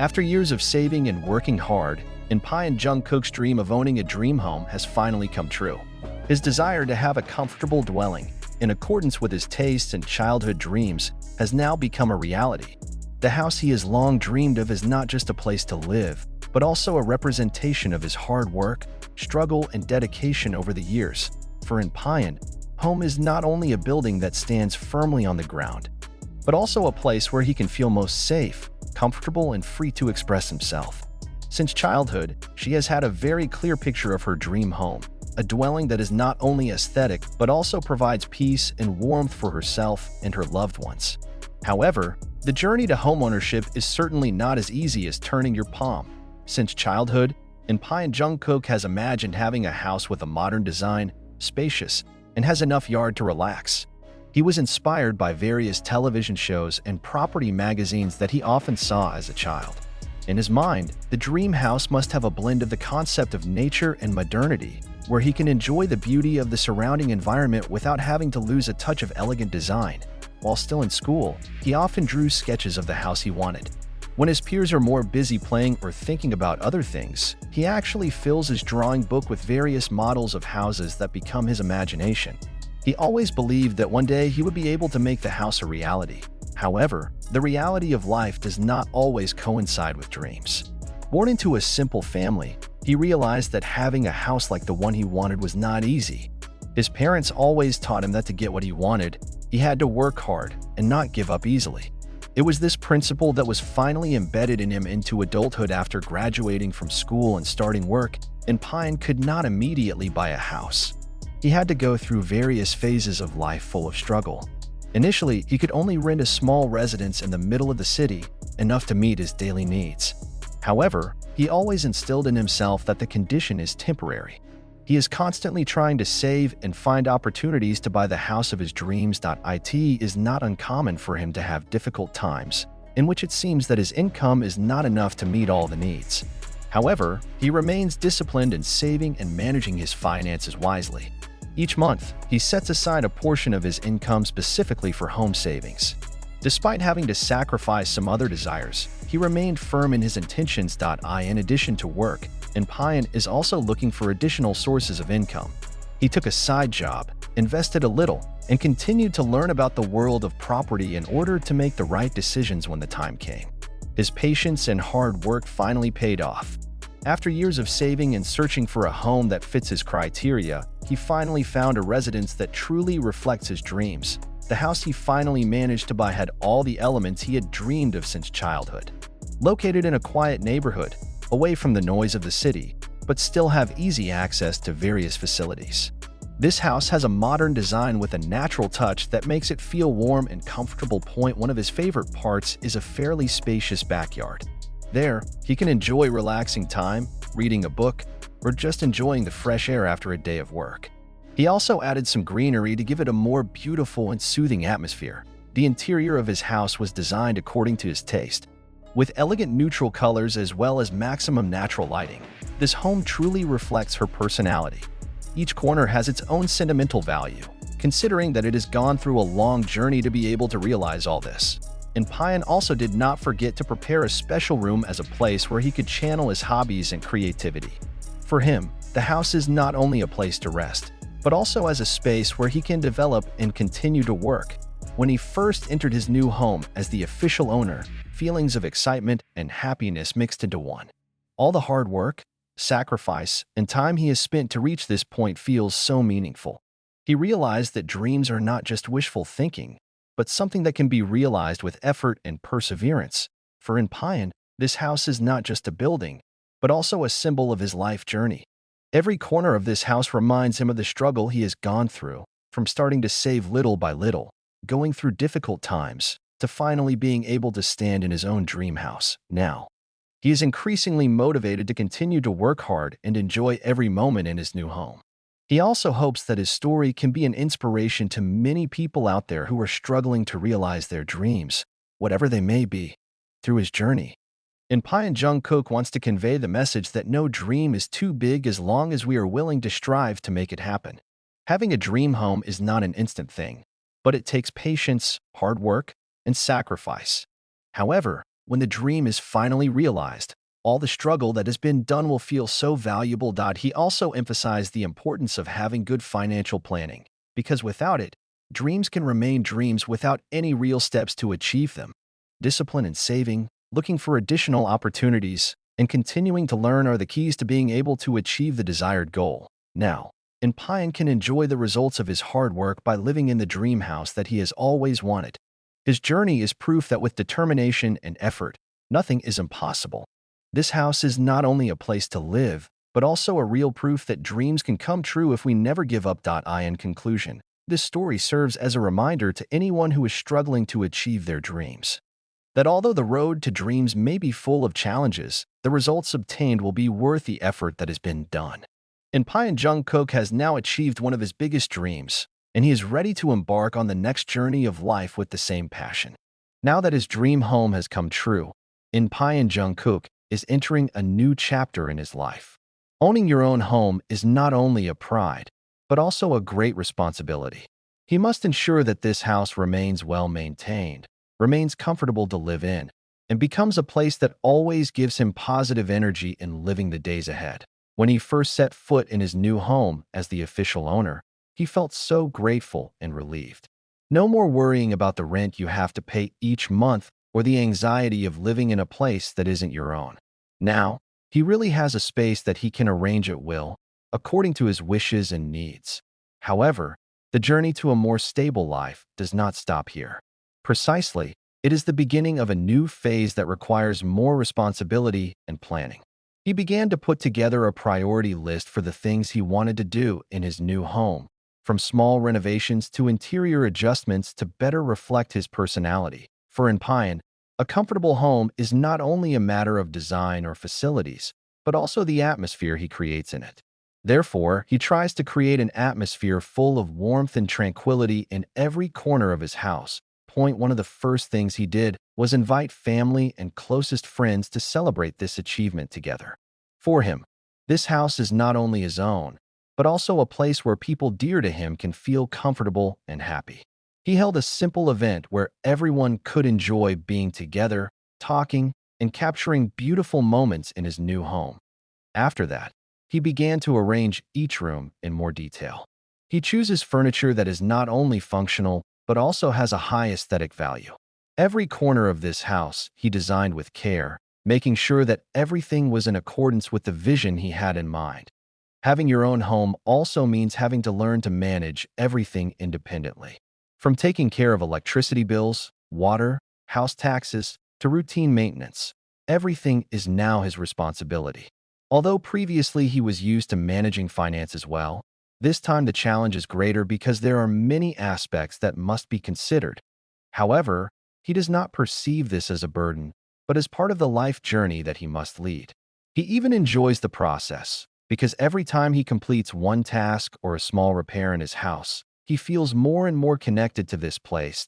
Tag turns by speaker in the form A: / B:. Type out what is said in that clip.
A: After years of saving and working hard, and Jungkook's dream of owning a dream home has finally come true. His desire to have a comfortable dwelling, in accordance with his tastes and childhood dreams, has now become a reality. The house he has long dreamed of is not just a place to live, but also a representation of his hard work, struggle, and dedication over the years. For Payan, home is not only a building that stands firmly on the ground, but also a place where he can feel most safe, comfortable, and free to express himself. Since childhood, she has had a very clear picture of her dream home, a dwelling that is not only aesthetic but also provides peace and warmth for herself and her loved ones. However, the journey to homeownership is certainly not as easy as turning your palm. Since childhood, Payan Jungkook has imagined having a house with a modern design, spacious, and has enough yard to relax. He was inspired by various television shows and property magazines that he often saw as a child. In his mind, the dream house must have a blend of the concept of nature and modernity, where he can enjoy the beauty of the surrounding environment without having to lose a touch of elegant design. While still in school, he often drew sketches of the house he wanted. When his peers are more busy playing or thinking about other things, he actually fills his drawing book with various models of houses that become his imagination. He always believed that one day he would be able to make the house a reality. However, the reality of life does not always coincide with dreams. Born into a simple family, he realized that having a house like the one he wanted was not easy. His parents always taught him that to get what he wanted, he had to work hard and not give up easily. It was this principle that was finally embedded in him into adulthood after graduating from school and starting work, and Payan could not immediately buy a house. He had to go through various phases of life full of struggle. Initially, he could only rent a small residence in the middle of the city, enough to meet his daily needs. However, he always instilled in himself that the condition is temporary. He is constantly trying to save and find opportunities to buy the house of his dreams. It is not uncommon for him to have difficult times, in which it seems that his income is not enough to meet all the needs. However, he remains disciplined in saving and managing his finances wisely. Each month, he sets aside a portion of his income specifically for home savings. Despite having to sacrifice some other desires, he remained firm in his intentions. In addition to work, Payan is also looking for additional sources of income. He took a side job, invested a little, and continued to learn about the world of property in order to make the right decisions when the time came. His patience and hard work finally paid off. After years of saving and searching for a home that fits his criteria, he finally found a residence that truly reflects his dreams. The house he finally managed to buy had all the elements he had dreamed of since childhood. Located in a quiet neighborhood, away from the noise of the city, but still have easy access to various facilities. This house has a modern design with a natural touch that makes it feel warm and comfortable. One of his favorite parts is a fairly spacious backyard. There, he can enjoy relaxing time, reading a book, or just enjoying the fresh air after a day of work. He also added some greenery to give it a more beautiful and soothing atmosphere. The interior of his house was designed according to his taste, with elegant neutral colors as well as maximum natural lighting. This home truly reflects her personality. Each corner has its own sentimental value, considering that it has gone through a long journey to be able to realize all this. And Payan also did not forget to prepare a special room as a place where he could channel his hobbies and creativity. For him, the house is not only a place to rest, but also as a space where he can develop and continue to work. When he first entered his new home as the official owner, feelings of excitement and happiness mixed into one. All the hard work, sacrifice, and time he has spent to reach this point feels so meaningful. He realized that dreams are not just wishful thinking, but something that can be realized with effort and perseverance. For Payan, this house is not just a building, but also a symbol of his life journey. Every corner of this house reminds him of the struggle he has gone through, from starting to save little by little, going through difficult times, to finally being able to stand in his own dream house. Now, he is increasingly motivated to continue to work hard and enjoy every moment in his new home. He also hopes that his story can be an inspiration to many people out there who are struggling to realize their dreams, whatever they may be, through his journey. Payan Jungkook wants to convey the message that no dream is too big as long as we are willing to strive to make it happen. Having a dream home is not an instant thing, but it takes patience, hard work, and sacrifice. However, When the dream is finally realized, all the struggle that has been done will feel so valuable. He also emphasized the importance of having good financial planning, because without it, dreams can remain dreams without any real steps to achieve them. Discipline and saving, looking for additional opportunities, and continuing to learn are the keys to being able to achieve the desired goal. Now, Payan can enjoy the results of his hard work by living in the dream house that he has always wanted. His journey is proof that with determination and effort, nothing is impossible. This house is not only a place to live, but also a real proof that dreams can come true if we never give up. In conclusion, this story serves as a reminder to anyone who is struggling to achieve their dreams that although the road to dreams may be full of challenges, the results obtained will be worth the effort that has been done. Jungkook has now achieved one of his biggest dreams, and he is ready to embark on the next journey of life with the same passion. Now that his dream home has come true, Jungkook is entering a new chapter in his life. Owning your own home is not only a pride, but also a great responsibility. He must ensure that this house remains well maintained, remains comfortable to live in, and becomes a place that always gives him positive energy in living the days ahead. When he first set foot in his new home as the official owner, he felt so grateful and relieved. No more worrying about the rent you have to pay each month or the anxiety of living in a place that isn't your own. Now, he really has a space that he can arrange at will, according to his wishes and needs. However, the journey to a more stable life does not stop here. Precisely, it is the beginning of a new phase that requires more responsibility and planning. He began to put together a priority list for the things he wanted to do in his new home, from small renovations to interior adjustments to better reflect his personality. For Payan, a comfortable home is not only a matter of design or facilities, but also the atmosphere he creates in it. Therefore, he tries to create an atmosphere full of warmth and tranquility in every corner of his house. One of the first things he did was invite family and closest friends to celebrate this achievement together. For him, this house is not only his own, but also a place where people dear to him can feel comfortable and happy. He held a simple event where everyone could enjoy being together, talking, and capturing beautiful moments in his new home. After that, he began to arrange each room in more detail. He chooses furniture that is not only functional, but also has a high aesthetic value. Every corner of this house he designed with care, making sure that everything was in accordance with the vision he had in mind. Having your own home also means having to learn to manage everything independently. From taking care of electricity bills, water, house taxes, to routine maintenance, everything is now his responsibility. Although previously he was used to managing finances well, this time the challenge is greater because there are many aspects that must be considered. However, he does not perceive this as a burden, but as part of the life journey that he must lead. He even enjoys the process, because every time he completes one task or a small repair in his house, he feels more and more connected to this place